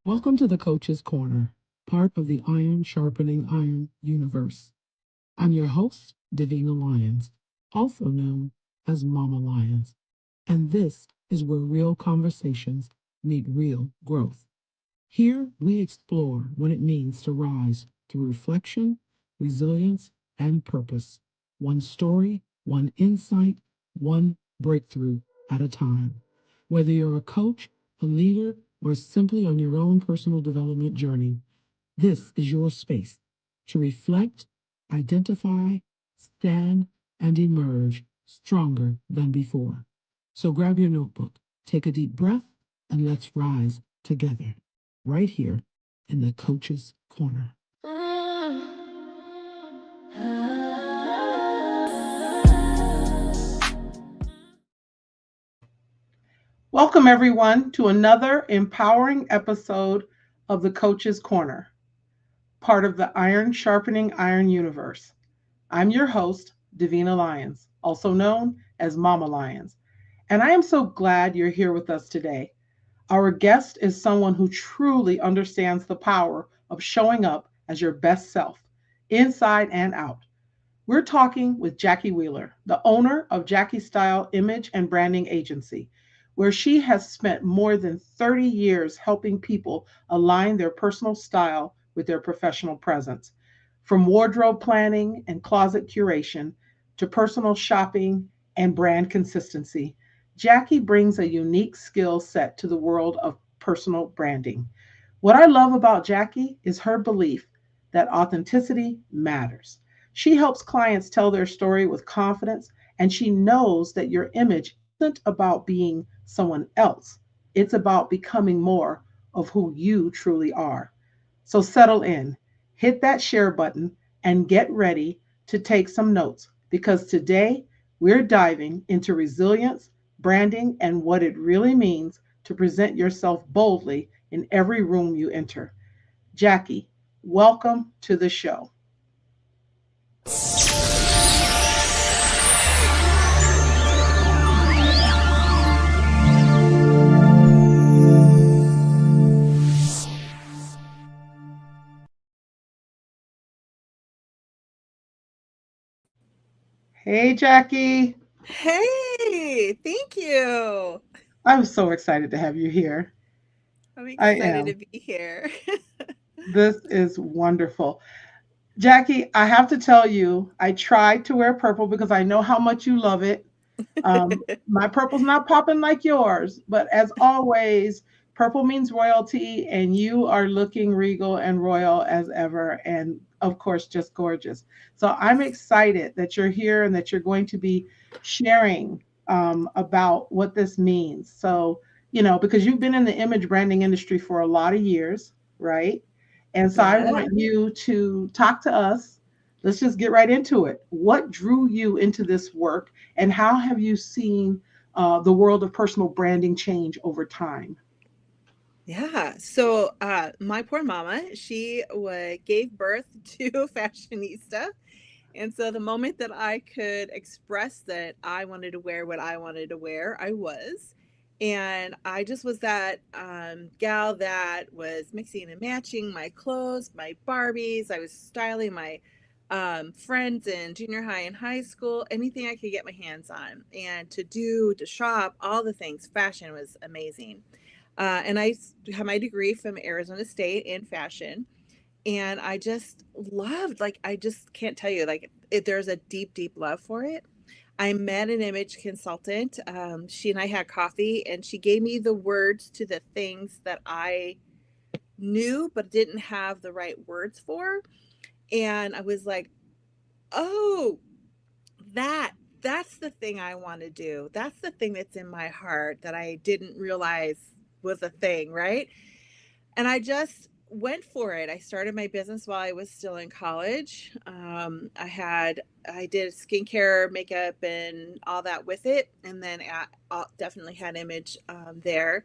Welcome to the Coach's Corner, part of the Iron Sharpening Iron universe. I'm your host, Davina Lyons, also known as Mama Lyons, and this is where real conversations meet real growth. Here we explore what it means to rise through reflection, resilience, and purpose. One story, one insight, one breakthrough at a time. Whether you're a coach, a leader, or simply on your own personal development journey, this is your space to reflect, identify, stand, and emerge stronger than before. So grab your notebook, take a deep breath, and let's rise together right here in the Coach's Corner. Welcome, everyone, to another empowering episode of the Coach's Corner, part of the Iron Sharpening Iron universe. I'm your host, Davina Lyons, also known as Mama Lyons, and I am so glad you're here with us today. Our guest is someone who truly understands the power of showing up as your best self, inside and out. We're talking with Jackie Wheeler, the owner of JackieStyle Image and Branding Agency, where she has spent more than 30 years helping people align their personal style with their professional presence. From wardrobe planning and closet curation to personal shopping and brand consistency, Jackie brings a unique skill set to the world of personal branding. What I love about Jackie is her belief that authenticity matters. She helps clients tell their story with confidence, and she knows that your image isn't about being someone else. It's about becoming more of who you truly are. So settle in, hit that share button, and get ready to take some notes because today we're diving into resilience, branding, and what it really means to present yourself boldly in every room you enter. Jackie, welcome to the show. Hey, Jackie. Hey, thank you. I'm so excited to have you here. I'm I excited to am. be here. This is wonderful. Jackie, I have to tell you, I tried to wear purple because I know how much you love it. My purple's not popping like yours, but as always, purple means royalty, and you are looking regal and royal as ever, and of course, just gorgeous. So I'm excited that you're here and that you're going to be sharing about what this means. So, because you've been in the image branding industry for a lot of years, right? And so I Yeah. want you to talk to us. Let's just get right into it. What drew you into this work? And how have you seen the world of personal branding change over time? Yeah. So my poor mama, gave birth to a fashionista. And so the moment that I could express that I wanted to wear what I wanted to wear, I was. And I just was that gal that was mixing and matching my clothes, my Barbies. I was styling my friends in junior high and high school, anything I could get my hands on. And to shop, all the things, fashion was amazing. And I have my degree from Arizona State in fashion, and I just loved, like, I just can't tell you, like, there's a deep, deep love for it. I met an image consultant. She and I had coffee, and she gave me the words to the things that I knew but didn't have the right words for. And I was like, oh, that that's the thing I want to do. That's the thing that's in my heart that I didn't realize was a thing, right? And I just went for it. I started my business while I was still in college. I did skincare, makeup, and all that with it, and then definitely had image there.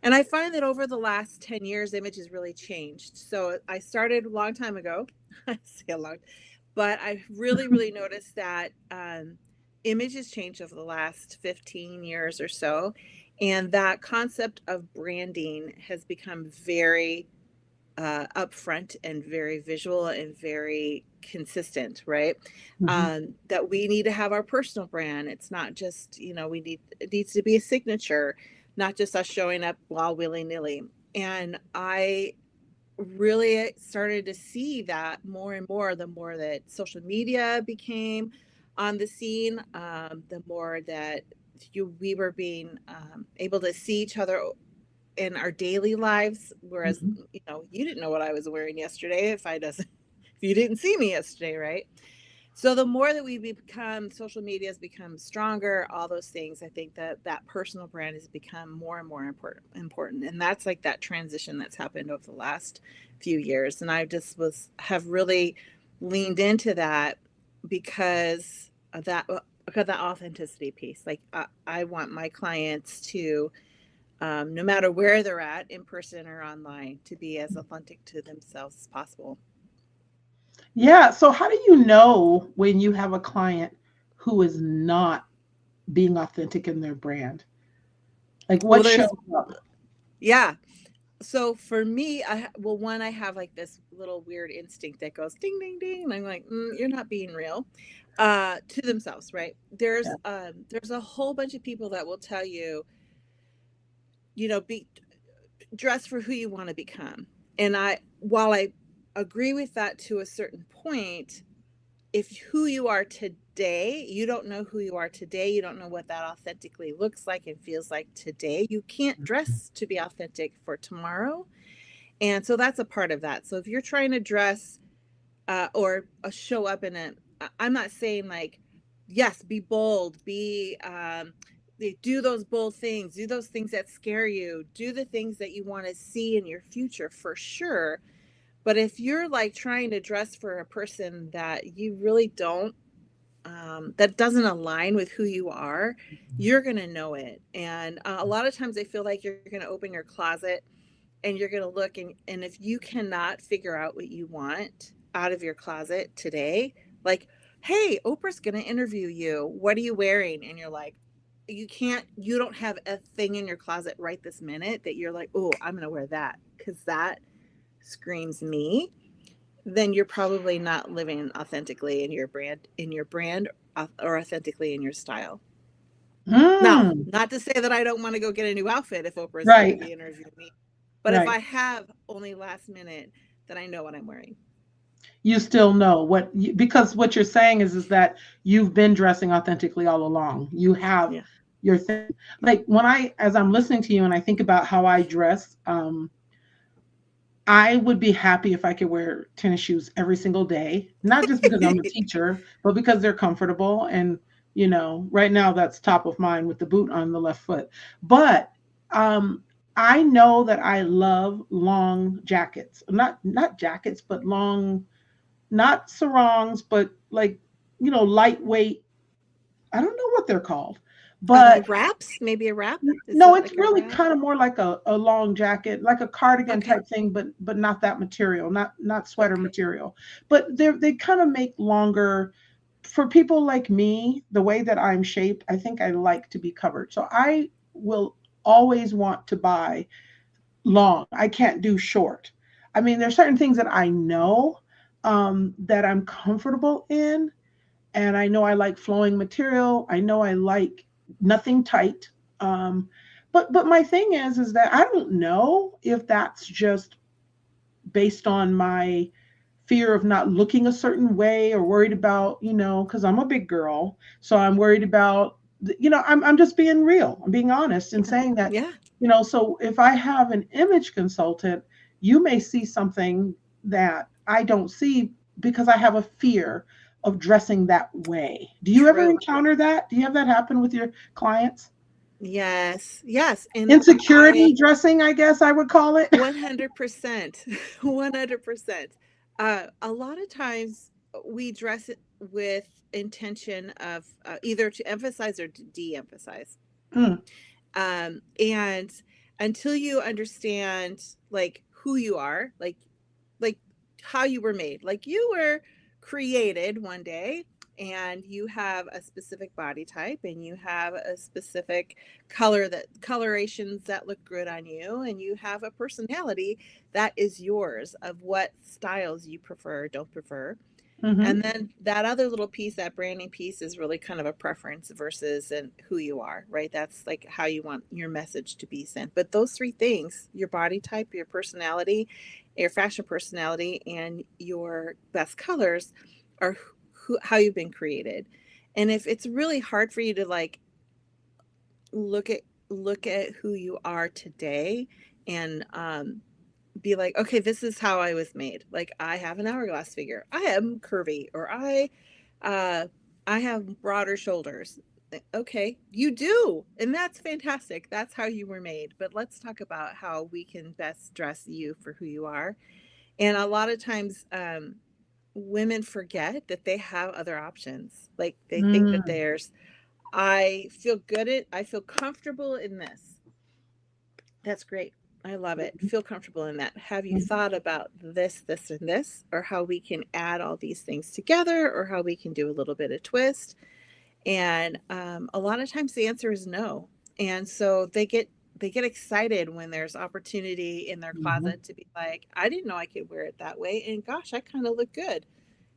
And I find that over the last 10 years, image has really changed. So I started a long time ago. I say a long, but I really, really noticed that image has changed over the last 15 years or so. And that concept of branding has become very upfront and very visual and very consistent, right? Hmm. That we need to have our personal brand. It's not just, it needs to be a signature, not just us showing up all willy nilly. And I really started to see that more and more the more that social media became on the scene, the more that we were being able to see each other in our daily lives. Whereas, Hmm. you didn't know what I was wearing yesterday if I doesn't if you didn't see me yesterday, right? So the more that we become, social media has become stronger, all those things, I think that that personal brand has become more and more important. And that's like that transition that's happened over the last few years. And I just have really leaned into that because of that, because of that authenticity piece. Like I want my clients to, no matter where they're at, in person or online, to be as authentic to themselves as possible. Yeah. So, how do you know when you have a client who is not being authentic in their brand? Like, Well, what shows there's, up? yeah. So for me, well, one, I have like this little weird instinct that goes ding, ding, ding. And I'm like, you're not being real, to themselves, right? Yeah. There's a whole bunch of people that will tell you, be dress for who you want to become. And while I agree with that to a certain point, if who you are today, you don't know who you are today, you don't know what that authentically looks like and feels like today, you can't dress to be authentic for tomorrow. And so that's a part of that. So if you're trying to dress, or show up in a, I'm not saying like, yes, be bold, do those bold things, do those things that scare you, do the things that you want to see in your future for sure. But if you're like trying to dress for a person that you really don't, that doesn't align with who you are, you're going to know it. And a lot of times I feel like you're going to open your closet and you're going to look, and if you cannot figure out what you want out of your closet today, like, hey, Oprah's going to interview you, what are you wearing? And you're like, you don't have a thing in your closet right this minute that you're like, oh, I'm going to wear that because that screams me. Then you're probably not living authentically in your brand, or authentically in your style. Now, Mm, not to say that I don't want to go get a new outfit if Oprah's going to right. be interviewing me, but if Right. I have only last minute, then I know what I'm wearing. You still know because what you're saying is that you've been dressing authentically all along. You have Yeah. your thing. Like when as I'm listening to you and I think about how I dress, I would be happy if I could wear tennis shoes every single day, not just because I'm a teacher, but because they're comfortable. And, right now that's top of mind with the boot on the left foot. But um, I know that I love long jackets, not jackets, but long, not sarongs, but like, lightweight. I don't know what they're called, but Wraps? Maybe a wrap? Is no, it it's like a really wrap? kind of more like a long jacket, like a cardigan Okay. type thing, but not that material, not sweater Okay. material. But they kind of make longer for people like me, the way that I'm shaped. I think I like to be covered. So I will always want to buy long. I can't do short. I mean, there's certain things that I know that I'm comfortable in, and I know I like flowing material. I know I like nothing tight. Um, but my thing is that I don't know if that's just based on my fear of not looking a certain way or worried about, because I'm a big girl, so I'm worried about, I'm just being real. I'm being honest and Yeah. saying that, Yeah. so if I have an image consultant, you may see something that I don't see because I have a fear of dressing that way. Do you ever True. encounter that? Do you have that happen with your clients? Yes. Yes. And Insecurity dressing, I guess I would call it. 100%. 100%. A lot of times we dress it with intention of, either to emphasize or to de-emphasize. Mm, And until you understand like who you are, like how you were made, like you were created one day and you have a specific body type and you have a specific color, that colorations that look good on you, and you have a personality that is yours of what styles you prefer, don't prefer. Mm-hmm. And then that other little piece, that branding piece, is really kind of a preference versus and who you are, right? That's like how you want your message to be sent. But those three things, your body type, your personality, your fashion personality, and your best colors, are how you've been created. And if it's really hard for you to like look at look at who you are today and be like, okay, this is how I was made. Like I have an hourglass figure. I am curvy, or uh I have broader shoulders. Okay, you do. And that's fantastic. That's how you were made. But let's talk about how we can best dress you for who you are. And a lot of times women forget that they have other options. Like they think that Mm. there's, I feel good at, I feel comfortable in this. That's great. I love it. Feel comfortable in that. Have you Mhm. thought about this, this, and this, or how we can add all these things together, or how we can do a little bit of twist? And a lot of times the answer is no. And so they get excited when there's opportunity in their Mhm. closet to be like, I didn't know I could wear it that way, and gosh, I kind of look good.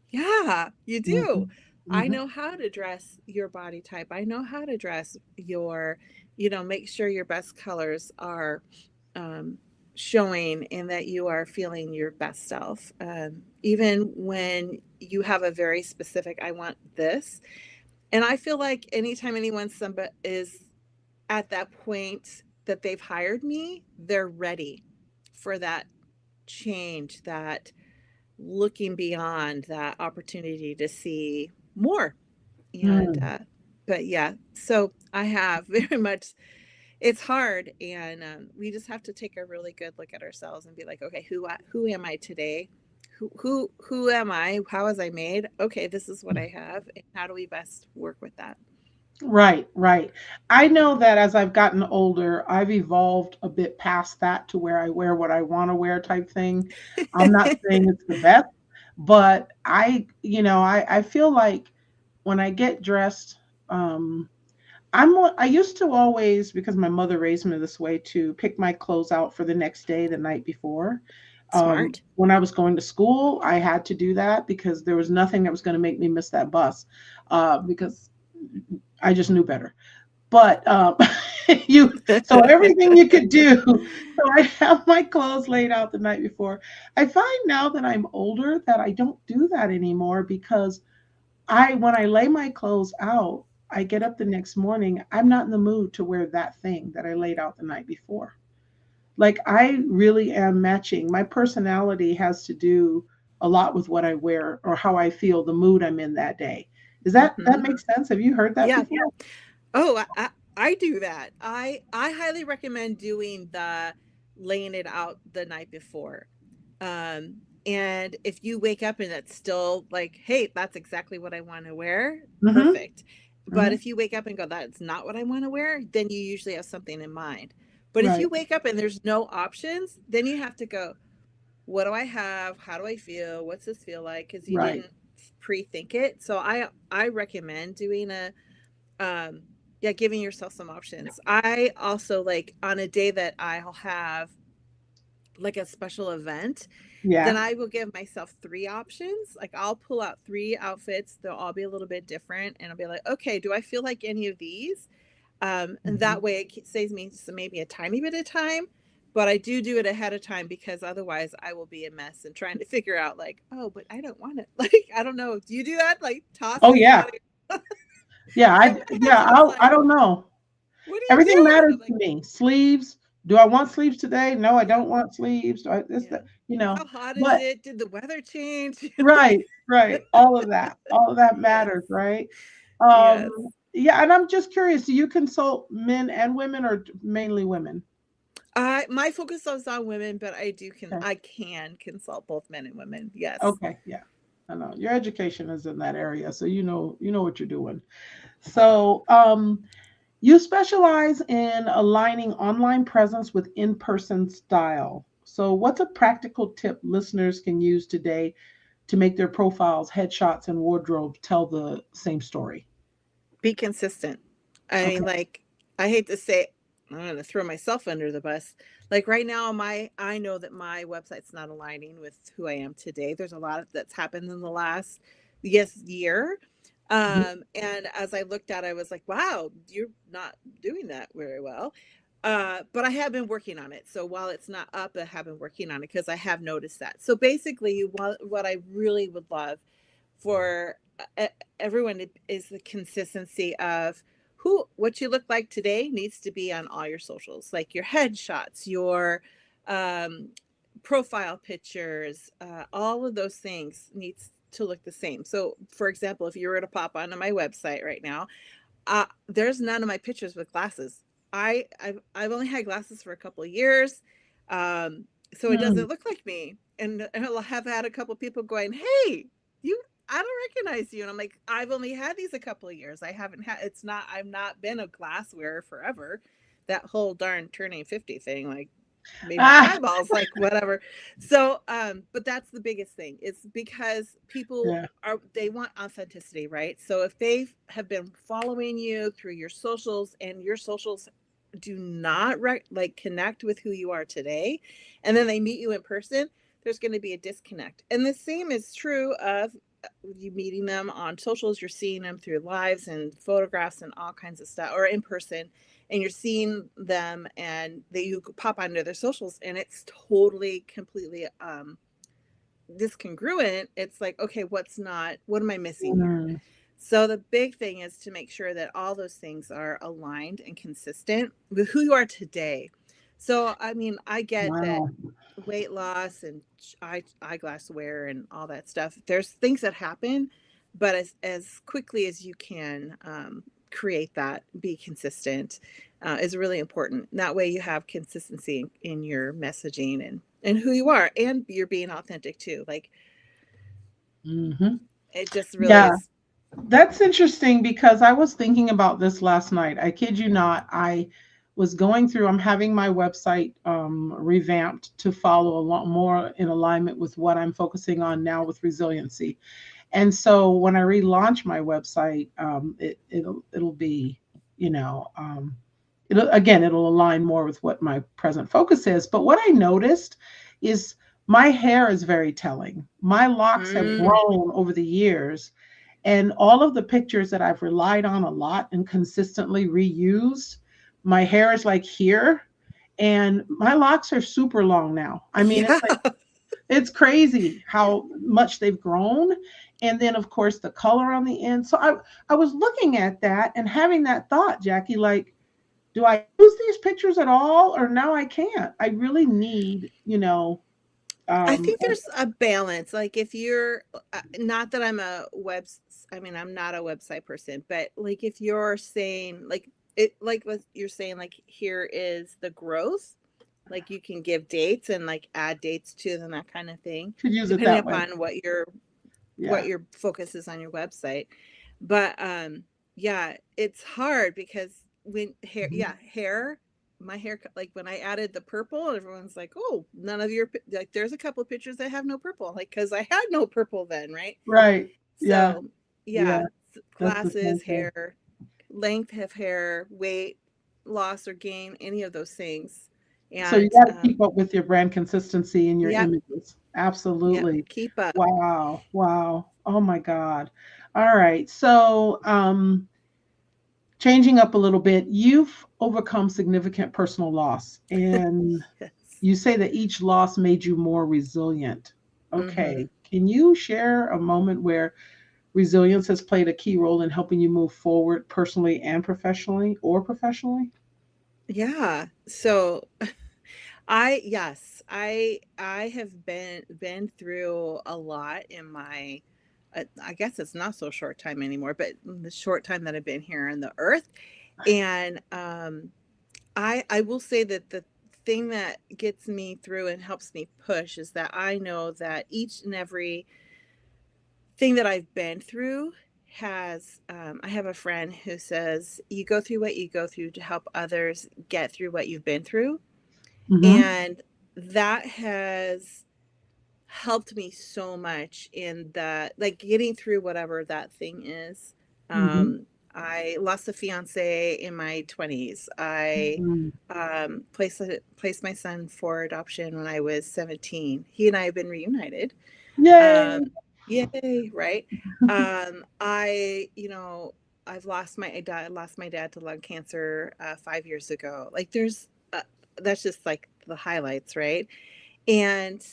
Yeah, you do. Mhm. I Mhm. know how to dress your body type. I know how to dress your, make sure your best colors are um, showing and that you are feeling your best self. Even when you have a very specific, I want this. And I feel like anytime anyone somebody is at that point that they've hired me, they're ready for that change, that looking beyond, that opportunity to see more. And Mm. but yeah, so I have very much, it's hard, and we just have to take a really good look at ourselves and be like, okay, who am I today? Who am I? How was I made? Okay, this is what I have, and how do we best work with that? Right, right. I know that as I've gotten older, I've evolved a bit past that to where I wear what I want to wear type thing. I'm not saying it's the best, but I feel like when I get dressed, um, I used to always, because my mother raised me this way, to pick my clothes out for the next day, the night before. Smart. When I was going to school, I had to do that because there was nothing that was going to make me miss that bus, because I just knew better. But so everything you could do. So I have my clothes laid out the night before. I find now that I'm older that I don't do that anymore because when I lay my clothes out, I get up the next morning, I'm not in the mood to wear that thing that I laid out the night before. Like I really am matching. My personality has to do a lot with what I wear or how I feel, the mood I'm in that day. Does that Hmm. make sense? Have you heard that Yeah. before? Oh, I do that. I highly recommend doing the laying it out the night before. Um, and if you wake up and it's still like, hey, that's exactly what I want to wear, Mm-hmm. perfect. But Mm-hmm. if you wake up and go, that's not what I want to wear, then you usually have something in mind. But if you Right. wake up and there's no options, then you have to go, what do I have? How do I feel? What's this feel like? Because you Right. didn't pre-think it. So I recommend doing a um yeah, giving yourself some options. I also, like, on a day that I'll have like a special event, then Yeah. I will give myself three options. Like I'll pull out three outfits, they'll all be a little bit different, and I'll be like, okay, do I feel like any of these? And Mm-hmm. that way it saves me some, maybe a tiny bit of time, but I do it ahead of time, because otherwise I will be a mess and trying to figure out like, oh, but I don't want it. Like, I don't know, do you do that, like Oh tossing it yeah. out? Yeah. Like my husband is I like, don't know. what are you Everything doing? matters I'm to like, me. Sleeves. Do I want sleeves today? No, I yeah, don't want sleeves. Do I this yeah. that How hot is but it? Did the weather change? right, right. All of that. All of that Yes. matters, right? Yes. Yeah, and I'm just curious, do you consult men and women or mainly women? I My focus is on women, but Okay. I can consult both men and women. Yes. Okay, yeah. I know. Your education is in that area, so you know what you're doing. So, you specialize in aligning online presence with in-person style. So, what's a practical tip listeners can use today to make their profiles, headshots, and wardrobe tell the same story? Be consistent. I Okay. mean, like, I hate to say, I'm going to throw myself under the bus. Like right now, I know that my website's not aligning with who I am today. There's a lot that's happened in the last, yes, year. Mhm. And as I looked at it, I was like, wow, you're not doing that very well. But I have been working on it. So while it's not up, I have been working on it because I have noticed that. So basically, what I really would love for everyone is the consistency of who what you look like today needs to be on all your socials, like your headshots, your um, profile pictures, all of those things needs to look the same. So for example, if you were to pop onto my website right now, there's none of my pictures with glasses. I've only had glasses for a couple of years, so it Mm. doesn't look like me. And I'll have had a couple of people going, "Hey, you, I don't recognize you." And I'm like, "I've only had these a couple of years. I haven't had. It's not. I've not been a glass wearer forever. That whole darn turning 50 thing, like." Made my Ah, eyeballs like whatever. So but that's the biggest thing. It's because people yeah. are, they want authenticity, right? So if they have been following you through your socials and your socials do not like connect with who you are today, and then they meet you in person, there's going to be a disconnect. And the same is true of you meeting them on socials. You're seeing them through lives and photographs and all kinds of stuff, or in person, and you're seeing them and they, you pop onto their socials and it's totally completely discongruent. It's like, okay, what am I missing here? Mm. So the big thing is to make sure that all those things are aligned and consistent with who you are today. So I mean, I get that Wow. weight loss and eyeglass wear and all that stuff, there's things that happen, but as quickly as you can create that, be consistent, is really important. That way you have consistency in your messaging and who you are, and you're being authentic too. Like Hmm. it just really Yeah. is. That's interesting because I was thinking about this last night. I kid you not. I was going through, I'm having my website revamped to follow a lot more in alignment with what I'm focusing on now with resiliency. And so when I relaunch my website, it'll be, you know, it'll align more with what my present focus is. But what I noticed is my hair is very telling. My locks have Mm. grown over the years, and all of the pictures that I've relied on a lot and consistently reused, my hair is like here, and my locks are super long now. I mean, Yeah. it's crazy how much they've grown. And then of course the color on the end. So I was looking at that and having that thought, Jackie, like, do I use these pictures at all or now I can't? I really need, I think and there's a balance. Like if you're not that I'm a web, I mean, I'm not a website person, but like if you're saying like it, like what you're saying, like here is the growth, like you can give dates and like add dates to them, that kind of thing, could use it depending that way. upon Yeah. what your focus is on your website. But yeah, it's hard because when hair, Mhm. yeah, hair, my hair, like when I added the purple, everyone's like, oh, none of your like there's a couple of pictures that have no purple, like because I had no purple then, right? Right. Yeah. So Yeah. yeah, That's the same glasses, thing. hair, length of hair, weight loss or gain, any of those things. So you And got to keep up with your brand consistency in your yep, images. yep, Absolutely. keep up. Wow. Wow. Oh my God. All right. So, changing up a little bit, you've overcome significant personal loss, and Yes. you say that each loss made you more resilient. Mm-hmm. Okay. Can you share a moment where resilience has played a key role in helping you move forward personally and professionally or professionally? Yeah. So I yes, I have been through a lot in my I guess it's not so short time anymore, but the short time that I've been here on the earth. And I will say that the thing that gets me through and helps me push is that I know that each and every thing that I've been through has I have a friend who says you go through what you go through to help others get through what you've been through. Mm-hmm. And that has helped me so much in that, like getting through whatever that thing is. Mhm. I lost a fiance in my 20s. I Mm. placed my son for adoption when I was 17. He and I have been reunited. Um, Yay. yay, right? I, I've lost my dad to lung cancer 5 years ago. Like that's just like the highlights, right? And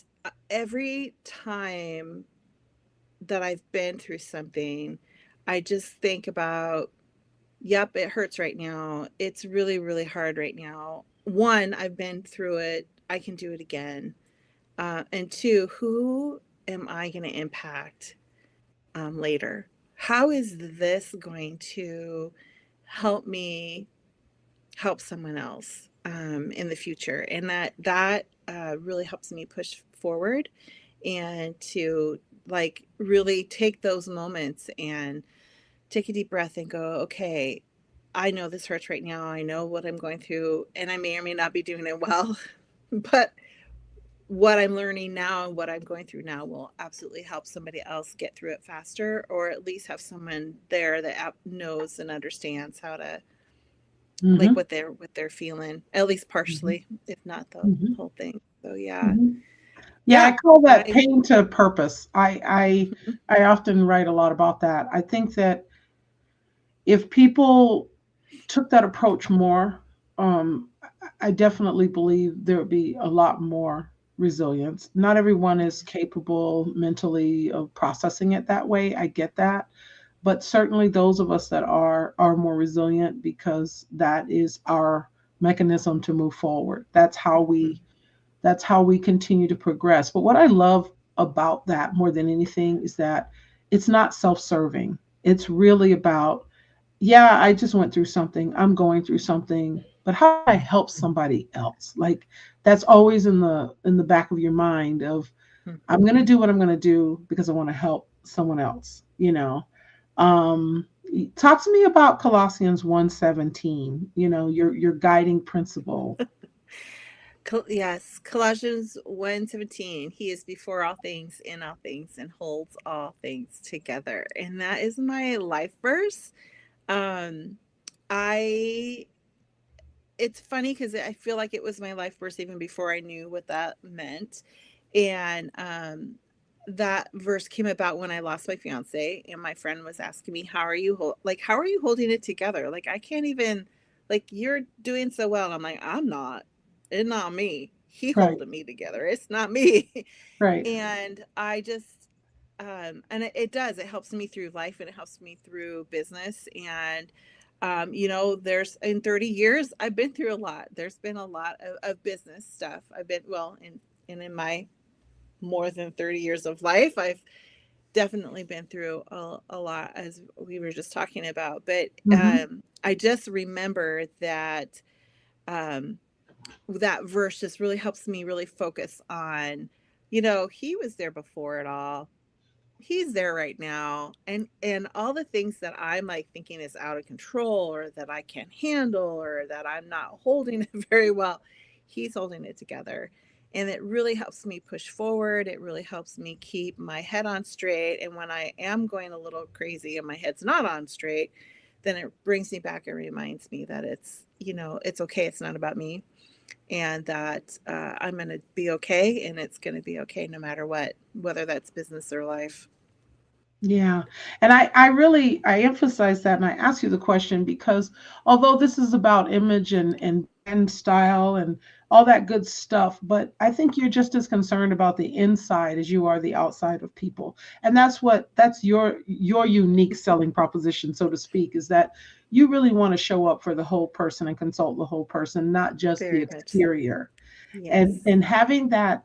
every time that I've been through something, I just think about, yep, it hurts right now. It's really, really hard right now. One, I've been through it. I can do it again. And two, who am I going to impact later? How is this going to help me help someone else in the future? And that really helps me push forward and to like really take those moments and take a deep breath and go, okay, I know this hurts right now. I know what I'm going through, and I may or may not be doing it well, but what I'm learning now and what I'm going through now will absolutely help somebody else get through it faster, or at least have someone there that knows and understands how to, like, Mhm. what they're feeling, at least Mhm. partially, if not the Mhm. whole thing. So yeah, Mhm. Yeah, I yeah, call that I pain to purpose. mhm, I often write a lot about that. I think that if people took that approach more, I definitely believe there would be a lot more resilience. Not everyone is capable mentally of processing it that way. I get that. But certainly those of us that are more resilient, because that is our mechanism to move forward. mhm, That's how we continue to progress. But what I love about that more than anything is that it's not self-serving. It's really about, yeah, I just went through something. I'm going through something, but how do I help somebody else? Like that's always in the back of your mind of, I'm going to mhm. do what I'm going to do because I want to help someone else, you know. Um Talk to me about Colossians 1:17, your guiding principle. Yes, Colossians 1:17. He is before all things, in all things, and holds all things together. And that is my life verse. Um, I it's funny because I feel like it was my life verse even before I knew what that meant. And that verse came about when I lost my fiance, and my friend was asking me, "How are you how are you holding it together? Like I can't even, like you're doing so well." And I'm like, "I'm not. It's not me. He Right, holding me together. It's not me." right. And I just and it does, it helps me through life and it helps me through business. And there's in 30 years I've been through a lot. There's been a lot of business stuff. I've been, well, in my more than 30 years of life, I've definitely been through a lot, as we were just talking about. But Hmm. I just remember that um that verse just really helps me really focus on, he was there before it all. He's there right now. And all the things that I'm like thinking is out of control, or that I can't handle, or that I'm not holding it very well, he's holding it together. And it really helps me push forward. It really helps me keep my head on straight. And when I am going a little crazy and my head's not on straight, then it brings me back and reminds me that it's okay. It's not about me, and that I'm going to be okay, and it's going to be okay no matter what, whether that's business or life. Yeah. And I emphasize that, and I ask you the question because although this is about image and brand style and all that good stuff, but I think you're just as concerned about the inside as you are the outside of people. And that's your unique selling proposition, so to speak, is that you really want to show up for the whole person and consult the whole person, not just the Very much so. exterior. Yes. And having that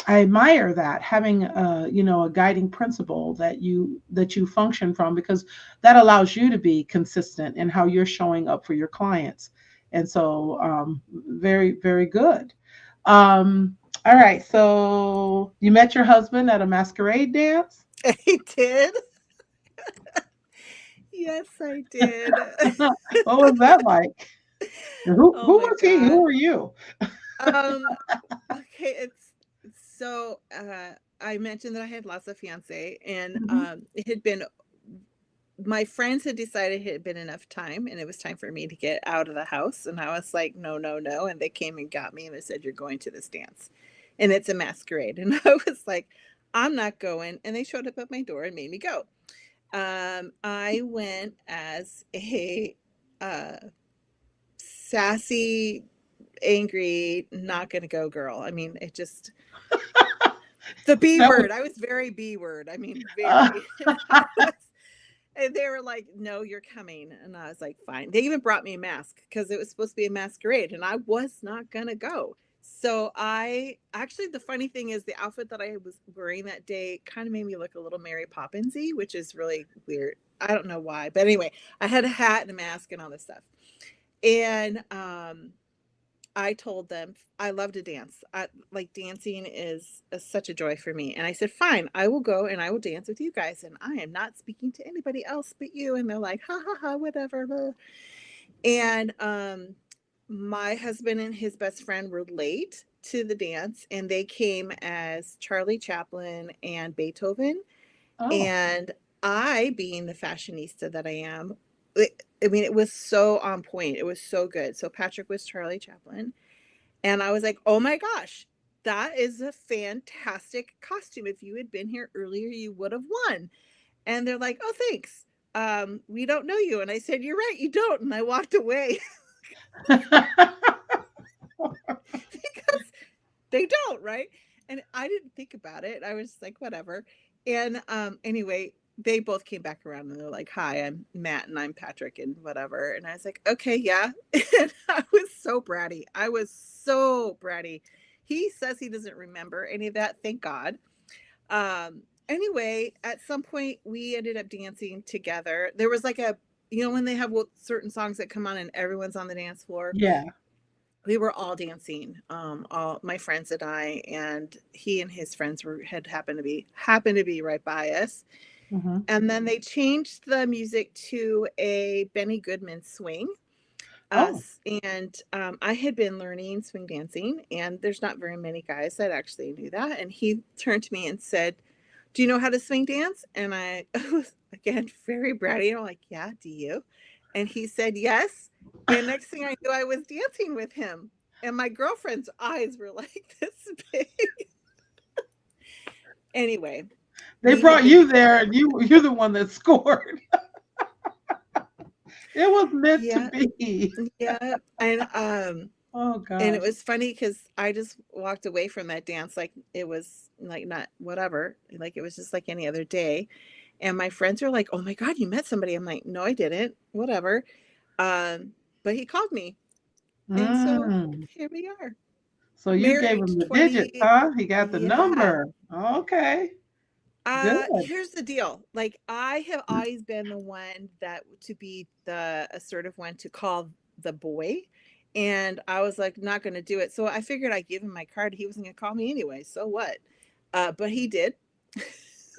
I admire that, having a guiding principle that you function from, because that allows you to be consistent in how you're showing up for your clients. And so very, very good. Um, all right, so you met your husband at a masquerade dance. I did. Yes, I did. What was that like? Oh Who my was he? Who God. were you? Um, okay, it's I mentioned that I had lost a fiance, and Hmm. it had been my friends had decided it had been enough time and it was time for me to get out of the house. And I was like, no, no, no. And they came and got me and they said, you're going to this dance. And it's a masquerade. And I was like, I'm not going. And they showed up at my door and made me go. I went as a uh, sassy, angry, not going to go girl. I mean, it just, the B That was word. I was very B word. I mean, very. I was, and they were like, no, you're coming. And I was like, fine. They even brought me a mask because it was supposed to be a masquerade and I was not going to go. So I actually, the funny thing is the outfit that I was wearing that day kind of made me look a little Mary Poppinsy, which is really weird. I don't know why, but anyway, I had a hat and a mask and all this stuff. And I told them I love to dance. Like dancing is such a joy for me. And I said, fine, I will go and I will dance with you guys. And I am not speaking to anybody else but you. And they're like, ha ha ha, whatever. And my husband and his best friend were late to the dance and they came as Charlie Chaplin and Beethoven. oh. And I, being the fashionista that I am, I mean, it was so on point. It was so good. So Patrick was Charlie Chaplin. And I was like, oh my gosh, that is a fantastic costume. If you had been here earlier, you would have won. And they're like, oh, thanks. We don't know you. And I said, you're right, you don't. And I walked away because they don't, right? And I didn't think about it. I was like, whatever. And anyway, they both came back around and they're like, hi, I'm Matt and I'm Patrick and whatever. And I was like, okay, yeah. And I was so bratty. I was so bratty. He says he doesn't remember any of that. Thank God. Anyway, at some point we ended up dancing together. There was like a, you know, when they have certain songs that come on and everyone's on the dance floor, Yeah. we were all dancing, all my friends and I, and he and his friends were had happened to be right by us. Hmm. And then they changed the music to a Benny Goodman swing. Oh. And I had been learning swing dancing, and there's not very many guys that actually knew that. And he turned to me and said, "Do you know how to swing dance?" And I was again very bratty. I'm like, "Yeah, do you?" And he said, "Yes." And next thing I knew, I was dancing with him. And my girlfriend's eyes were like this big. Anyway, They we had brought been you there, together. and you're the one that scored. It was meant to Yeah, be. yeah. Oh And it gosh. was funny because I just walked away from that dance like it was like not whatever, like it was just like any other day. And my friends are like, "Oh my God, you met somebody." I'm like, "No, I didn't. Whatever." But he called me, and so Mm. here we are, So you gave married him the digits, 20. huh? He got the Yeah. number. Okay. Good. Here's the deal. Like I have always been the one that to be the assertive one to call the boy. And I was like, not gonna do it. So I figured I'd give him my card. He wasn't gonna call me anyway. So what? But he did.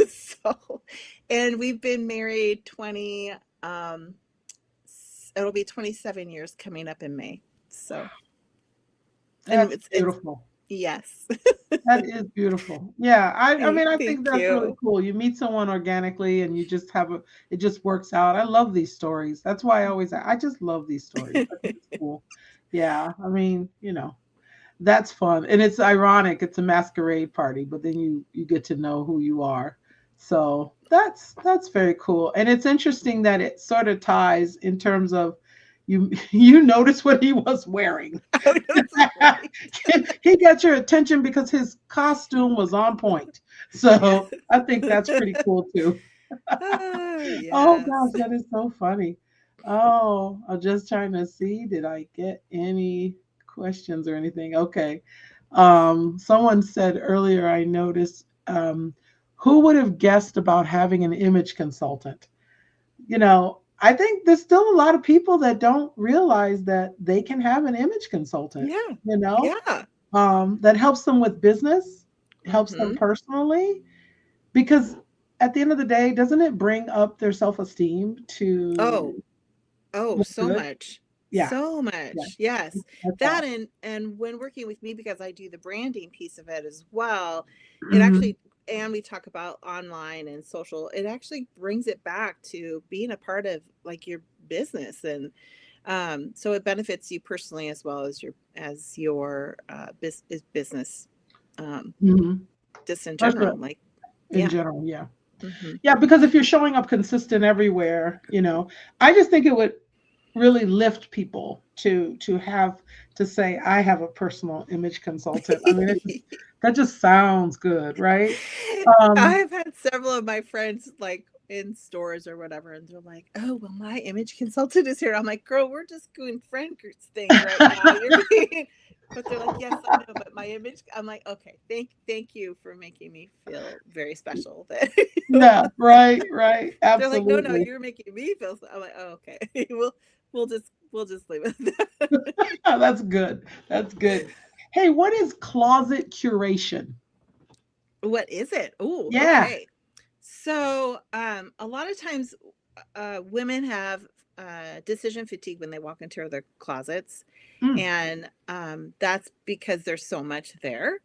So and we've been married 20 it'll be 27 years coming up in May. So and That's it's beautiful. yes. That is beautiful. Yeah, I mean, I think Thank that's really you. cool. You meet someone organically and you just have a, it just works out. I love these stories. That's why I just love these stories. I think it's cool. Yeah, I mean, that's fun. And it's ironic. It's a masquerade party, but then you get to know who you are. So that's very cool. And it's interesting that it sort of ties in terms of you notice what he was wearing. Oh, this is great. He got your attention because his costume was on point. Yeah. So I think that's pretty cool too. Oh, Oh gosh, yes. that is so funny. Oh, I'm just trying to see. Did I get any questions or anything? Okay. Someone said earlier, I noticed, who would have guessed about having an image consultant? I think there's still a lot of people that don't realize that they can have an image consultant, Yeah. you know, Yeah. that helps them with business, helps them Mhm. personally, because at the end of the day, doesn't it bring up their self esteem to Oh, oh, look so good? much. Yeah. So Yeah. much. Yes. I That thought. and when working with me, because I do the branding piece of it as well, it Hmm. actually, and we talk about online and social, it actually brings it back to being a part of like your business. And so it benefits you personally as well as your business, um Hmm. just in For general, sure. like, In yeah. general, yeah. Hmm. Yeah, because if you're showing up consistent everywhere, I just think it would really lift people to have to say, I have a personal image consultant. I mean, that just sounds good, right? Um, I've had several of my friends like in stores or whatever, and they're like, "Oh, well, my image consultant is here." I'm like, "Girl, we're just doing friend things right now. You're being," but they're like, "Yes, I know, but my image." I'm like, "Okay, thank you for making me feel very special." That yeah, right, right, they're like, "No, no, absolutely. you're making me feel." I'm like, "Oh, okay, we'll just leave it at that." That's good. That's good. Hey, what is closet curation? What is it? Oh, Yeah. okay. So, a lot of times, women have decision fatigue when they walk into their closets, Mm, and that's because there's so much there.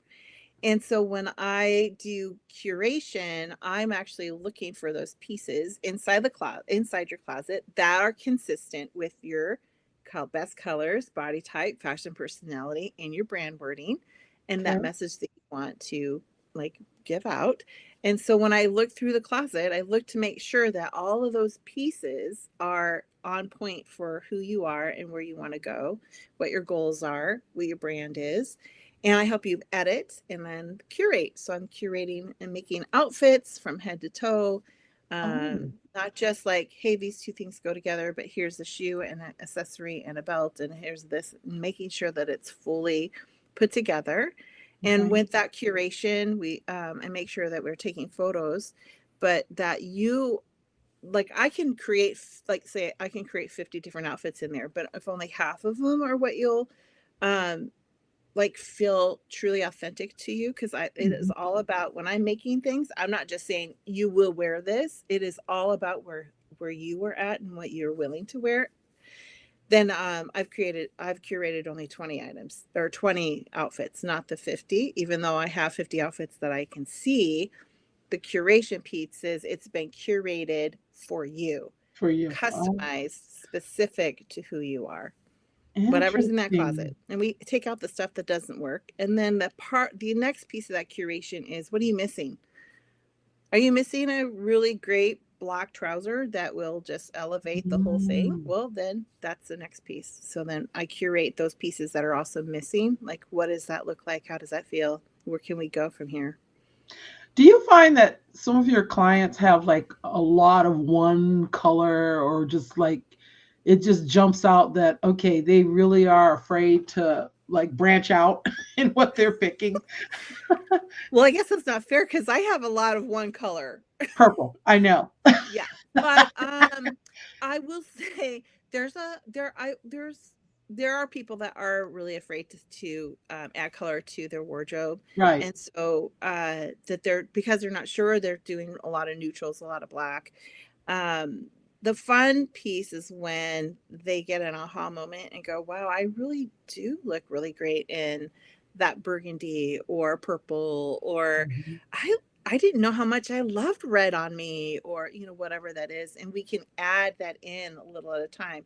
And so, when I do curation, I'm actually looking for those pieces inside the closet, inside your closet, that are consistent with your best colors, body type, fashion personality, and your brand wording, and that okay. message that you want to like give out. And so when I look through the closet, I look to make sure that all of those pieces are on point for who you are and where you want to go, what your goals are, what your brand is. And I help you edit and then curate. So I'm curating and making outfits from head to toe. Oh, Not just like, hey, these two things go together, but here's a shoe and an accessory and a belt, and here's this, making sure that it's fully put together. And okay. with that curation, we I make sure that we're taking photos, but that you, like, I can create, like, say I can create 50 different outfits in there, but if only half of them are what you'll um like feel truly authentic to you, because I it is Mhm. all about, when I'm making things, I'm not just saying you will wear this. It is all about where you were at and what you're willing to wear. Then I've curated only 20 items or 20 outfits, not the 50, even though I have 50 outfits that I can see. The curation piece is it's been curated for you, For you. Oh, customized, specific to who you are, whatever's in that interesting. closet. And we take out the stuff that doesn't work. And then the next piece of that curation is, what are you missing? Are you missing a really great black trouser that will just elevate the whole thing? Mm. Well, then that's the next piece. So then I curate those pieces that are also missing. Like, what does that look like? How does that feel? Where can we go from here? Do you find that some of your clients have like a lot of one color or just like it just jumps out that okay, they really are afraid to like branch out in what they're picking? Well, I guess it's not fair because I have a lot of one color. Purple, I know. Yeah, but I will say there are people that are really afraid to add color to their wardrobe, Right. and so that they're, because they're not sure, they're doing a lot of neutrals, a lot of black. Um, the fun piece is when they get an aha moment and go, "Wow, I really do look really great in that burgundy or purple," or Mhm. "I I didn't know how much I loved red on me," or whatever that is, and we can add that in a little at a time,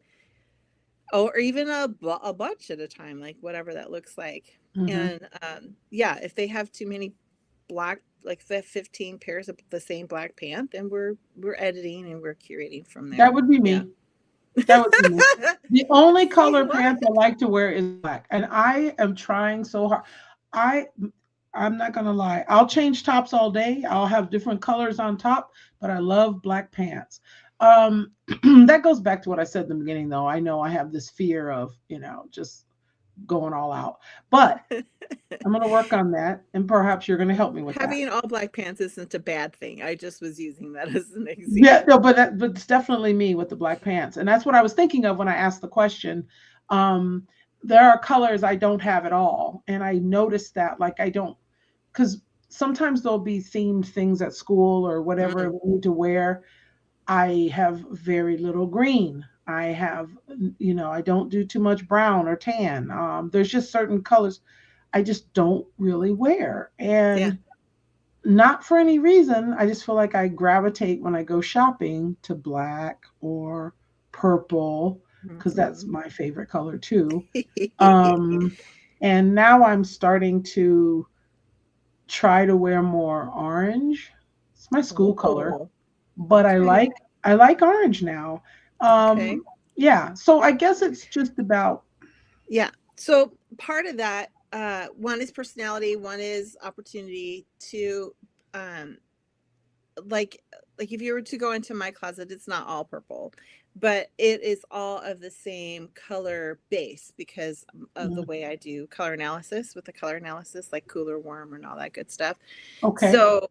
or even a bunch at a time, like whatever that looks like. Mhm. And yeah, if they have too many black, like 15 pairs of the same black pant, then we're editing and we're curating from That there. would be Yeah. me. That would be me. The only See color what? pants I like to wear is black, and I am trying so hard. I I'm not gonna lie. I'll change tops all day. I'll have different colors on top, but I love black pants. Um, that goes back to what I said in the beginning, though. I know I have this fear of, just going all out, but I'm gonna work on that, and perhaps you're gonna help me with that. Having all black pants isn't a bad thing. I just was using that as an Yeah, no, example. but it's definitely me with the black pants, and that's what I was thinking of when I asked the question. Um, there are colors I don't have at all, and I noticed that like I don't because sometimes there'll be themed things at school or whatever Mm, we need to wear. I have very little green. I have, I don't do too much brown or tan. There's just certain colors I just don't really wear. Yeah. And not for any reason. I just feel like I gravitate when I go shopping to black or purple because that's Mhm. my favorite color too. Um, and now I'm starting to try to wear more orange. It's my school color, Oh, but okay. I like orange now. Okay. Yeah, so I guess it's just about Yeah. So part of that, one is personality, one is opportunity. To, um, like like if you were to go into my closet, it's not all purple, but it is all of the same color base because of the mm, way I do color analysis with the color analysis, like cooler, warm, and all that good stuff. okay, So,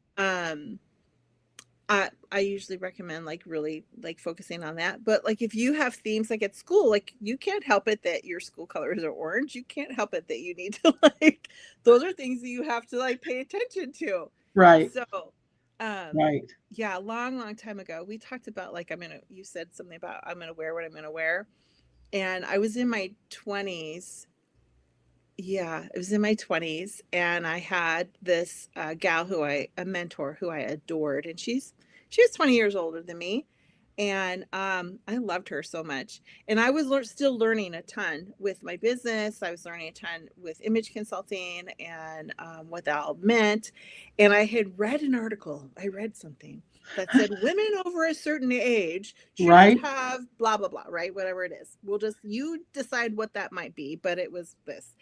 I usually recommend like really like focusing on that. But like if you have themes like at school, like you can't help it that your school colors are orange. You can't help it that you need to like those are things that you have to like pay attention to. right, So, um right, yeah, a long, long time ago, we talked about like you said something about I'm gonna wear what I'm gonna wear. And I was in my 20s. Yeah, it was in my 20s, and I had this gal a mentor who I adored, and she was 20 years older than me, and I loved her so much. And I was still learning a ton with my business. I was learning a ton with image consulting and what that all meant. And I had read an article. I read something that said women over a certain age shouldn't right, have blah blah blah, right? Whatever it is, we'll just you decide what that might be. But it was this,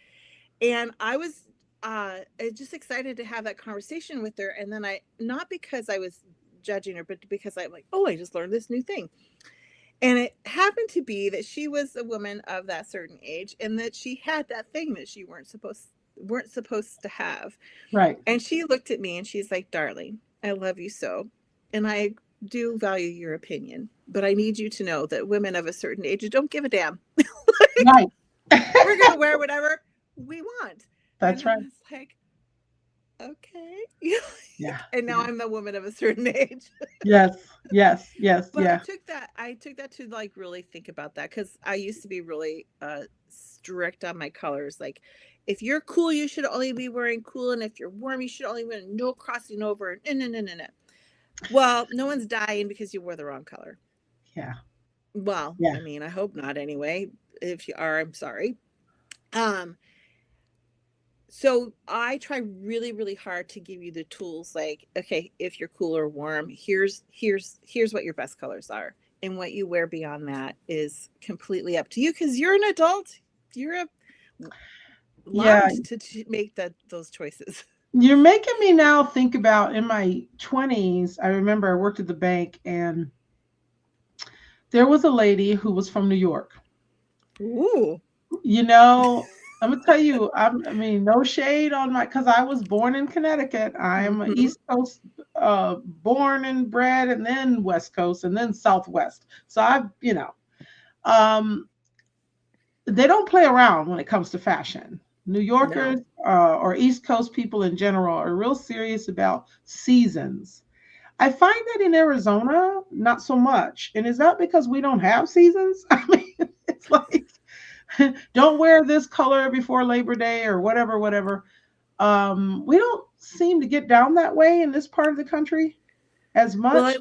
and I was just excited to have that conversation with her. And then not because I was judging her, but because I'm like, oh, I just learned this new thing. And it happened to be that she was a woman of that certain age, and that she had that thing that she weren't supposed to have. right. And she looked at me and she's like, darling, I love you so, and I do value your opinion, but I need you to know that women of a certain age don't give a damn. Like, Right. we're gonna wear whatever we want. And That's I right. was like, okay. Yeah. And now Yeah. I'm the woman of a certain age. Yes. Yes. Yes. But Yeah. I took that to like really think about that, because I used to be really strict on my colors. Like, if you're cool, you should only be wearing cool, and if you're warm, you should only wear no crossing over. No, no, no, no, no. Well, no one's dying because you wore the wrong color. Yeah. Well, Yeah. I mean, I hope not anyway. If you are, I'm sorry. Um, so I try really, really hard to give you the tools, like, okay, if you're cool or warm, here's what your best colors are. And what you wear beyond that is completely up to you, because you're an adult. You're Yeah. allowed to make those choices. You're making me now think about in my 20s. I remember I worked at the bank and there was a lady who was from New York. Ooh. You know, I'm gonna tell you, I mean, no shade on because I was born in Connecticut. I'm a Mm-hmm. East Coast, born and bred, and then West Coast, and then Southwest. So um, they don't play around when it comes to fashion. New Yorkers, No. or East Coast people in general are real serious about seasons. I find that in Arizona, not so much. And is that because we don't have seasons? I mean, it's like, don't wear this color before Labor Day or whatever, whatever. We don't seem to get down that way in this part of the country as Well, much.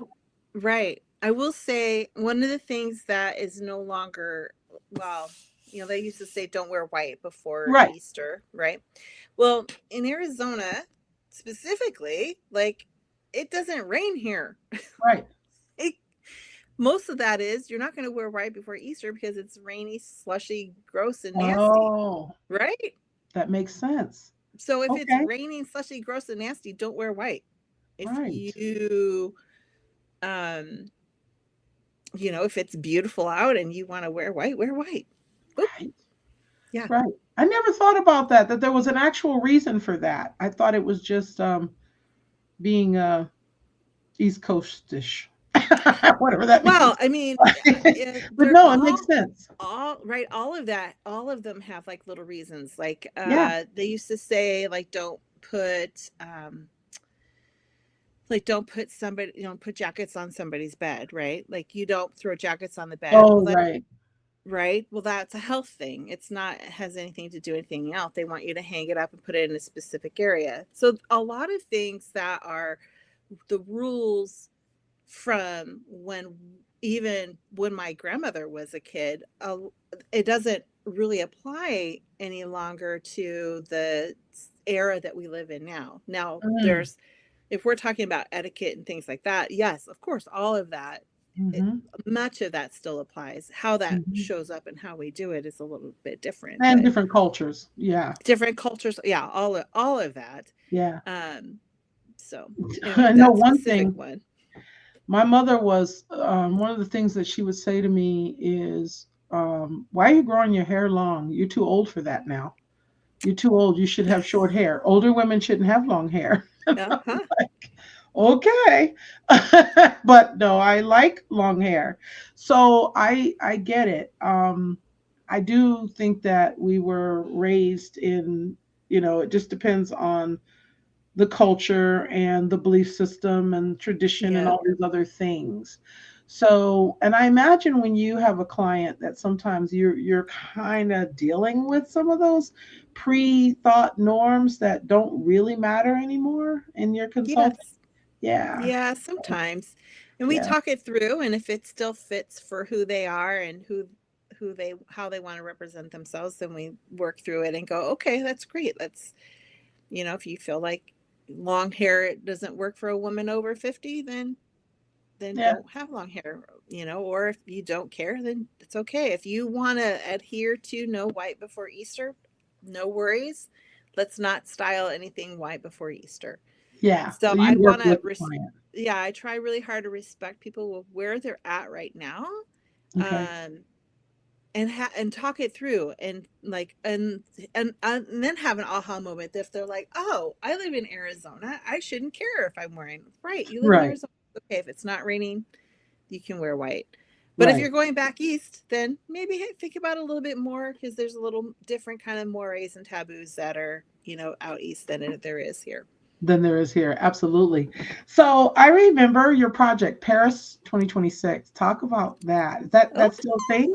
right. I will say one of the things that is no longer, well, they used to say don't wear white before Right, Easter, right? Well, in Arizona specifically, like, it doesn't rain here. right. It, most of that is you're not going to wear white before Easter because it's rainy, slushy, gross, and nasty, Oh, right? that makes sense. So if it's Okay, raining, slushy, gross, and nasty, don't wear white. If right, you um if it's beautiful out and you want to wear white, wear white. Boop. right, Yeah. right. I never thought about that there was an actual reason for that. I thought it was just being East Coastish, whatever that Well, means. I mean, But they're no, it makes sense. all right. All of that, all of them have like little reasons. Like, Yeah, they used to say, like, don't put like don't put jackets on somebody's bed, right? Like you don't throw jackets on the bed. Well, Oh, that right. right. Well, that's a health thing. It's not it has anything to do with anything else. They want you to hang it up and put it in a specific area. So a lot of things that are the rules from even when my grandmother was a kid, it doesn't really apply any longer to the era that we live in now. Now, Mm. there's if we're talking about etiquette and things like that, yes, of course, all of that, it, Hmm. much of that still applies. How that Hmm. shows up and how we do it is a little bit different, And but different cultures. Yeah. different cultures, yeah, all of that. Yeah. Um, so anyway, I know that one specific thing. one. My mother was, one of the things that she would say to me is, why are you growing your hair long? You're too old for that now. You're too old. You should have short hair. Older women shouldn't have long hair. Uh-huh. Okay. But no, I like long hair. So I get it. I do think that we were raised in, it just depends on the culture and the belief system and tradition and Yeah. all these other things. So, and I imagine when you have a client that sometimes you're kind of dealing with some of those pre-thought norms that don't really matter anymore in your consulting. Yes. Yeah. Yeah, sometimes. And we Yeah. talk it through, and if it still fits for who they are and who they how they want to represent themselves, then we work through it and go, okay, that's great. Let's, if you feel like long hair doesn't work for a woman over 50, then Yeah. don't have long hair, or if you don't care, then it's okay. If you want to adhere to no white before Easter, no worries. Let's not style anything white before Easter. Yeah. So I You work want to, with the client. yeah, I try really hard to respect people with where they're at right now, Okay. um, and talk it through, and like, and then have an aha moment if they're like, oh, I live in Arizona, I shouldn't care if I'm wearing right. You live in Right. Arizona, okay. If it's not raining, you can wear white. But if Right. you're going back east, then maybe think about it a little bit more because there's a little different kind of mores and taboos that are, out east than there is here. Than there is here. Absolutely. So I remember your project, Paris 2026. Talk about that. Is that Oh, still a thing?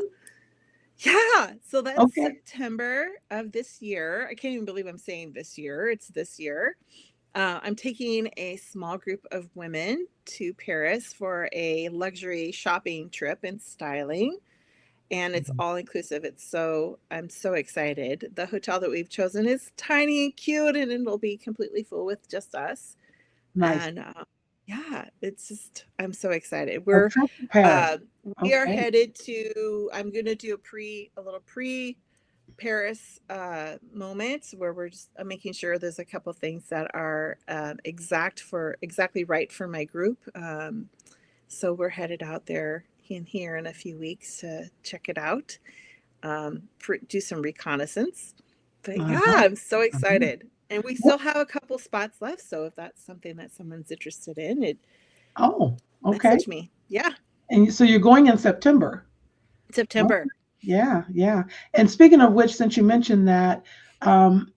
yeah. So that's Okay. September of this year. I can't even believe I'm saying this year. It's this year. I'm taking a small group of women to Paris for a luxury shopping trip and styling. And it's all inclusive. I'm so excited. The hotel that we've chosen is tiny and cute, and it'll be completely full with just us. Nice. And yeah, it's just, I'm so excited. A trip to Paris. Uh, we are Okay. headed to, I'm going to do a little Paris moment where we're just making sure there's a couple things that are exactly right for my group. So we're headed out there in here in a few weeks to check it out, do some reconnaissance. But yeah, Uh-huh. I'm so Uh-huh. excited. And we What? still have a couple spots left. So if that's something that someone's interested in, Oh, okay. message me. Yeah, And so you're going in September. Okay. September. Yeah, yeah. And speaking of which, since you mentioned that, um,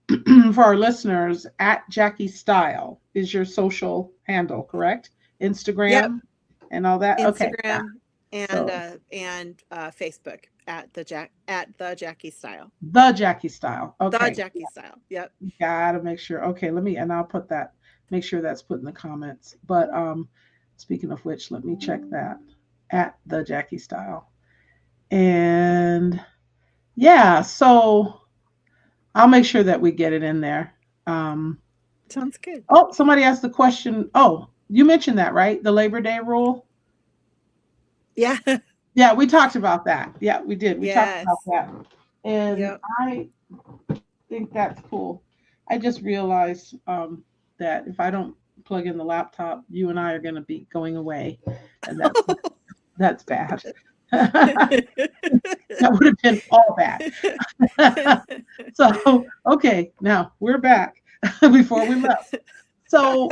for our listeners, at Jackie Style is your social handle, correct? Yep. Instagram and all that. Okay, yeah. Instagram So and Facebook at the Jackie Style. the Jackie Style. The Okay, Jackie Style. Yep. gotta make sure. Okay, and I'll put that. Make sure that's put in the comments. But speaking of which, let me check that at the Jackie Style. And yeah, so I'll make sure that we get it in there. Um, Sounds good. oh, somebody asked the question. Oh, you mentioned that, right? The Labor Day rule. Yeah. Yeah, we talked about that. Yeah, we did. We talked about Yes. that. And Yep. I think that's cool. I just realized that if I don't plug in the laptop, you and I are going to be going away, and that's bad. That would have been all bad. So okay, now we're back before we left. So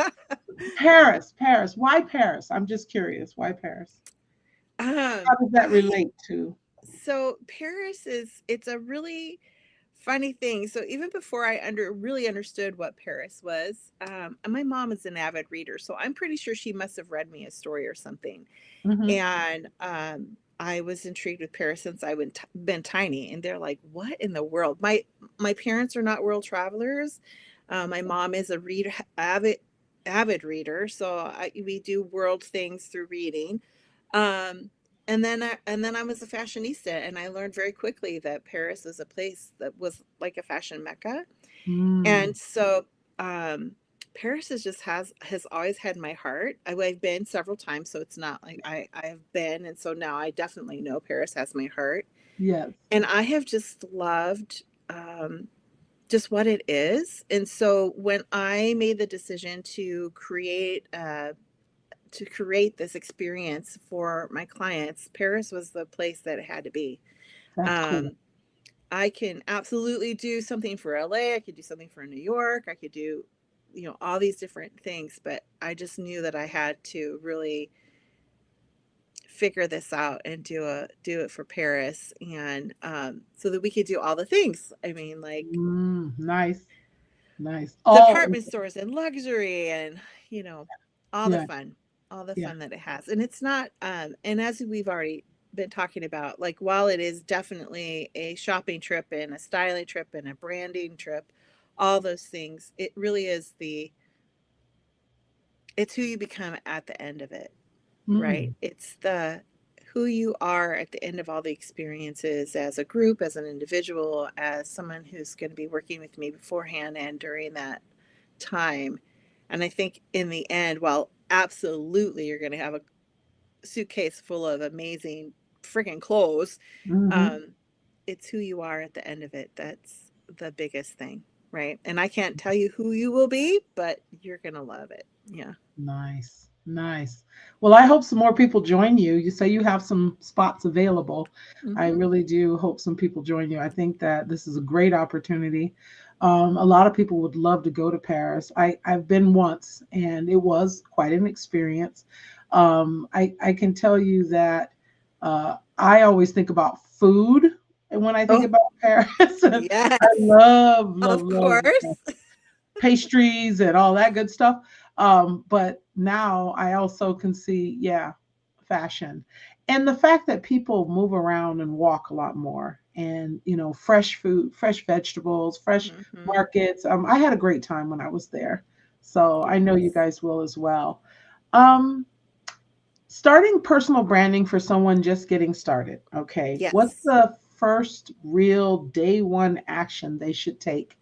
Paris. Why Paris? I'm just curious. Why Paris? How does that I relate to? so Paris it's a really funny thing. So even before I really understood what Paris was, and my mom is an avid reader, so I'm pretty sure she must have read me a story or something. Hmm. And I was intrigued with Paris since I would been tiny. And they're like, "What in the world?" My parents are not world travelers. My mom is a reader, avid reader, so we do world things through reading. Um, and then I was a fashionista, and I learned very quickly that Paris was a place that was like a fashion mecca. Mm, And so um, Paris is just has always had my heart. I've been several times, so it's not like I have been, and so now I definitely know Paris has my heart. yes, And I have just loved just what it is. And so when I made the decision to create this experience for my clients, Paris was the place that it had to be. that's cool. Um, I can absolutely do something for LA. I could do something for New York. I could do, all these different things, but I just knew that I had to really figure this out and do it for Paris, and so that we could do all the things. I mean, like Nice, nice. All, department stores and luxury and, you know, all the yeah, fun, all the yeah. fun that it has. And it's not and as we've already been talking about, like while it is definitely a shopping trip and a styling trip and a branding trip, all those things, it really is it's who you become at the end of it, right? Mm, It's the who you are at the end of all the experiences as a group, as an individual, as someone who's going to be working with me beforehand and during that time. And I think in the end, while absolutely you're going to have a suitcase full of amazing freaking clothes, hmm. um, it's who you are at the end of it. That's the biggest thing, right? And I can't tell you who you will be, but you're going to love it. Yeah. Nice, nice. Well, I hope some more people join you. You say you have some spots available. I Hmm. really do hope some people join you. I think that this is a great opportunity. A lot of people would love to go to Paris. I've been once, and it was quite an experience. I can tell you that I always think about food when I think Oh, about Paris. I yes, love, love, of love course. pastries and all that good stuff. But now I also can see, yeah, fashion. And the fact that people move around and walk a lot more and, fresh food, fresh vegetables, fresh Hmm. markets. I had a great time when I was there. So I know you Yes. guys will as well. Um, Starting personal branding for someone just getting started. Okay. What's Yes. the first real day one action they should take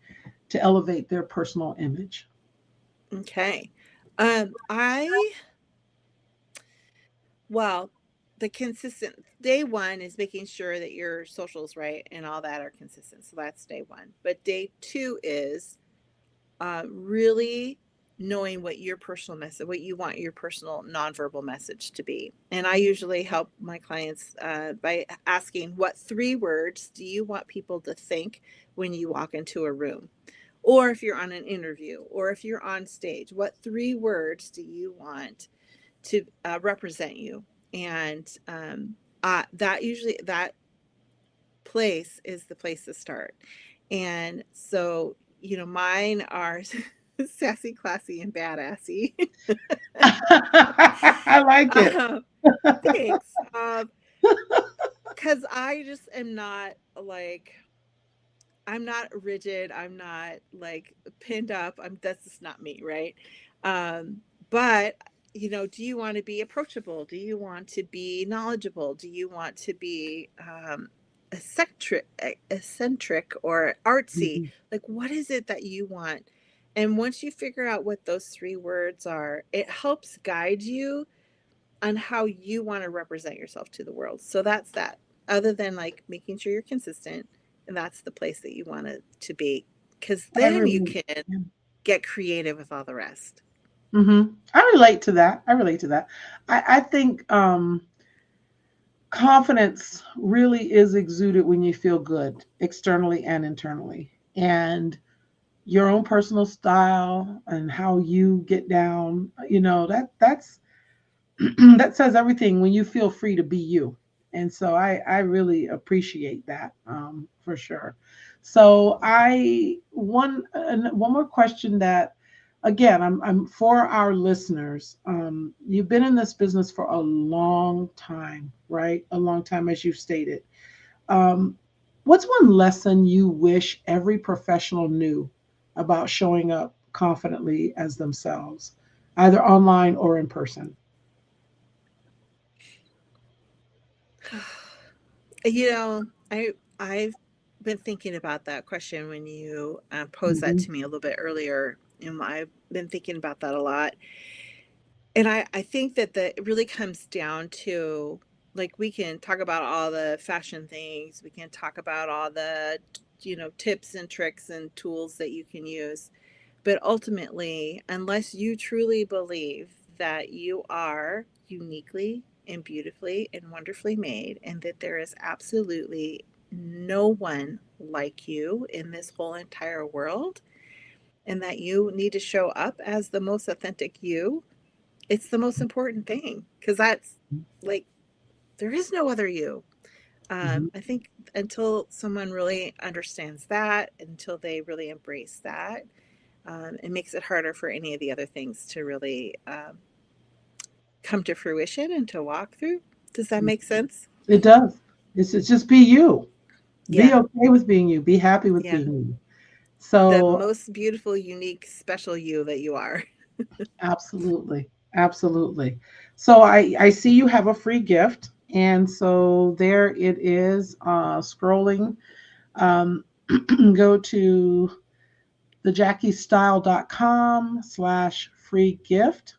to elevate their personal image? Okay. I Well, the consistent day one is making sure that your socials right and all that are consistent. So that's day one. But day two is really knowing what your personal message, what you want your personal nonverbal message to be. And I usually help my clients by asking, what three words do you want people to think when you walk into a room? Or if you're on an interview, or if you're on stage, what three words do you want to represent you? And that place is the place to start. And so, mine are sassy, classy, and badassy. I like it. um, Thanks. Because I just am not like, I'm not rigid. I'm not like pinned up. That's just not me, right? But do you want to be approachable? Do you want to be knowledgeable? Do you want to be eccentric or artsy? Mhm. Like, what is it that you want? And once you figure out what those three words are, it helps guide you on how you want to represent yourself to the world. So that's that. Other than like making sure you're consistent, and that's the place that you want it to be, because I then you relate. can Yeah. get creative with all the rest. I relate to that. I relate to that. I think confidence really is exuded when you feel good externally and internally. And your own personal style and how you get down, that's that says everything when you feel free to be you. And so I really appreciate that for sure. So I one more question that again I'm for our listeners. You've been in this business for a long time, right? A long time, as you've stated. Um, what's one lesson you wish every professional knew about showing up confidently as themselves, either online or in person? You know, I've been thinking about that question when you posed that Hmm. to me a little bit earlier, and I've been thinking about that a lot. And I think that it really comes down to, like, we can talk about all the fashion things, we can talk about all the, tips and tricks and tools that you can use. But ultimately, unless you truly believe that you are uniquely and beautifully and wonderfully made, and that there is absolutely no one like you in this whole entire world, and that you need to show up as the most authentic you, it's the most important thing, because that's like, there is no other you. Hmm. I think until someone really understands that, until they really embrace that, it makes it harder for any of the other things to really come to fruition and to walk through. Does that make sense? It does. It's just be you. Be Yeah, okay with being you. Be happy with yeah. being you. The So most beautiful, unique, special you that you are. absolutely, absolutely. So I see you have a free gift, and so there it is. Scrolling, um, go to the JackieStyle.com/free gift,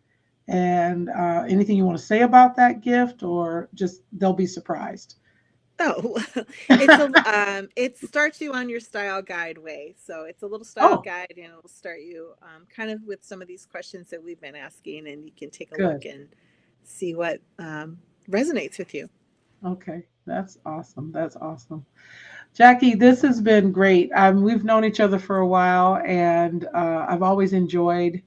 and anything you want to say about that gift, or just they'll be surprised. Oh, it starts you on your style guide way. So it's a little style Oh, guide, and it'll start you kind of with some of these questions that we've been asking, and you can take a good. look and see what resonates with you. Okay, that's awesome. That's awesome. Jackie, this has been great. We've known each other for a while, and I've always enjoyed,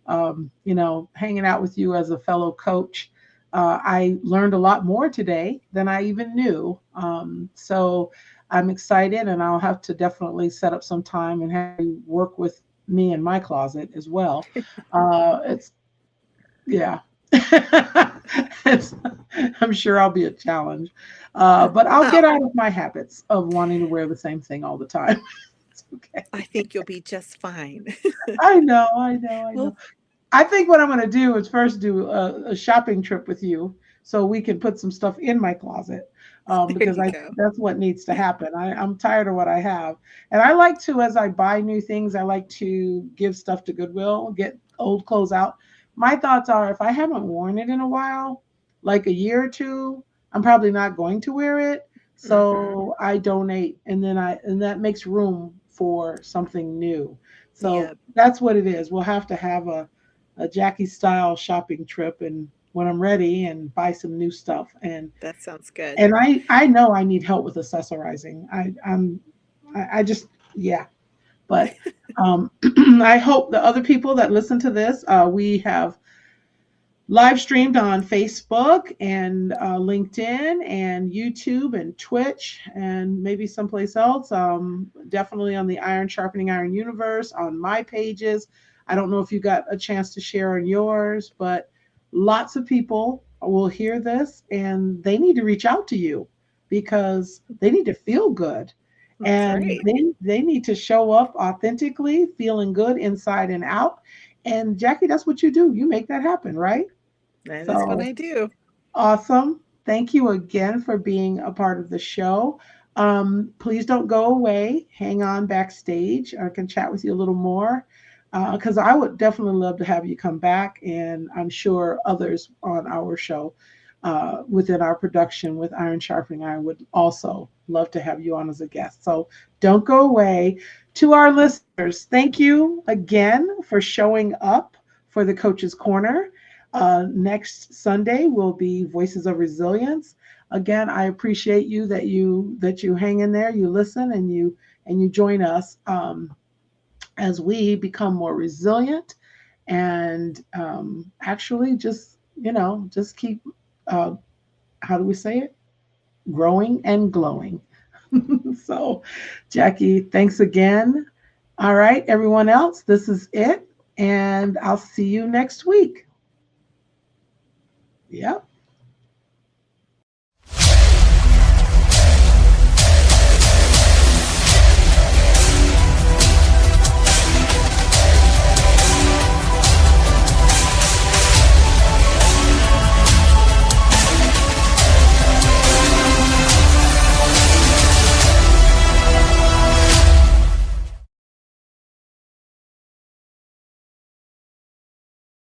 hanging out with you as a fellow coach. I learned a lot more today than I even knew. So I'm excited, and I'll have to definitely set up some time and have you work with me in my closet as well. It's yeah. it's, I'm sure I'll be a challenge. But I'll get Well, out of my habits of wanting to wear the same thing all the time. It's I okay. think you'll be just fine. I know, I know, I know. Well, I think what I'm going to do is first do a shopping trip with you so we can put some stuff in my closet, there because you I go. think that's what needs to happen. I'm tired of what I have. And I like to, as I buy new things, I like to give stuff to Goodwill, get old clothes out. My thoughts are if I haven't worn it in a while, like a year or two, I'm probably not going to wear it. Mm-hmm. So I donate, and that makes room for something new. So Yeah, that's what it is. We'll have to have a Jackie style shopping trip, and when I'm ready, and buy some new stuff. that sounds good. And I know I need help with accessorizing. I just yeah. But I hope the other people that listen to this, we have live streamed on Facebook and LinkedIn and YouTube and Twitch and maybe someplace else. Definitely on the Iron Sharpening Iron Universe on my pages. I don't know if you got a chance to share on yours, but lots of people will hear this and they need to reach out to you because they need to feel good. That's And right. they need to show up authentically, feeling good inside and out. And Jackie, that's what you do. You make that happen, right? That is what So I do. awesome. Thank you again for being a part of the show. Please don't go away. Hang on backstage. I can chat with you a little more because I would definitely love to have you come back, and I'm sure others on our show within our production with Iron Sharpening Iron would also love to have you on as a guest. So don't go away. To our listeners, thank you again for showing up for the Coach's Corner. Next Sunday will be Voices of Resilience. Again, I appreciate you that you hang in there, you listen, and you join us as we become more resilient and actually just keep uh, how do we say it? Growing and glowing. So, Jackie, thanks again. All right, everyone else, this is it. And I'll see you next week. Yep.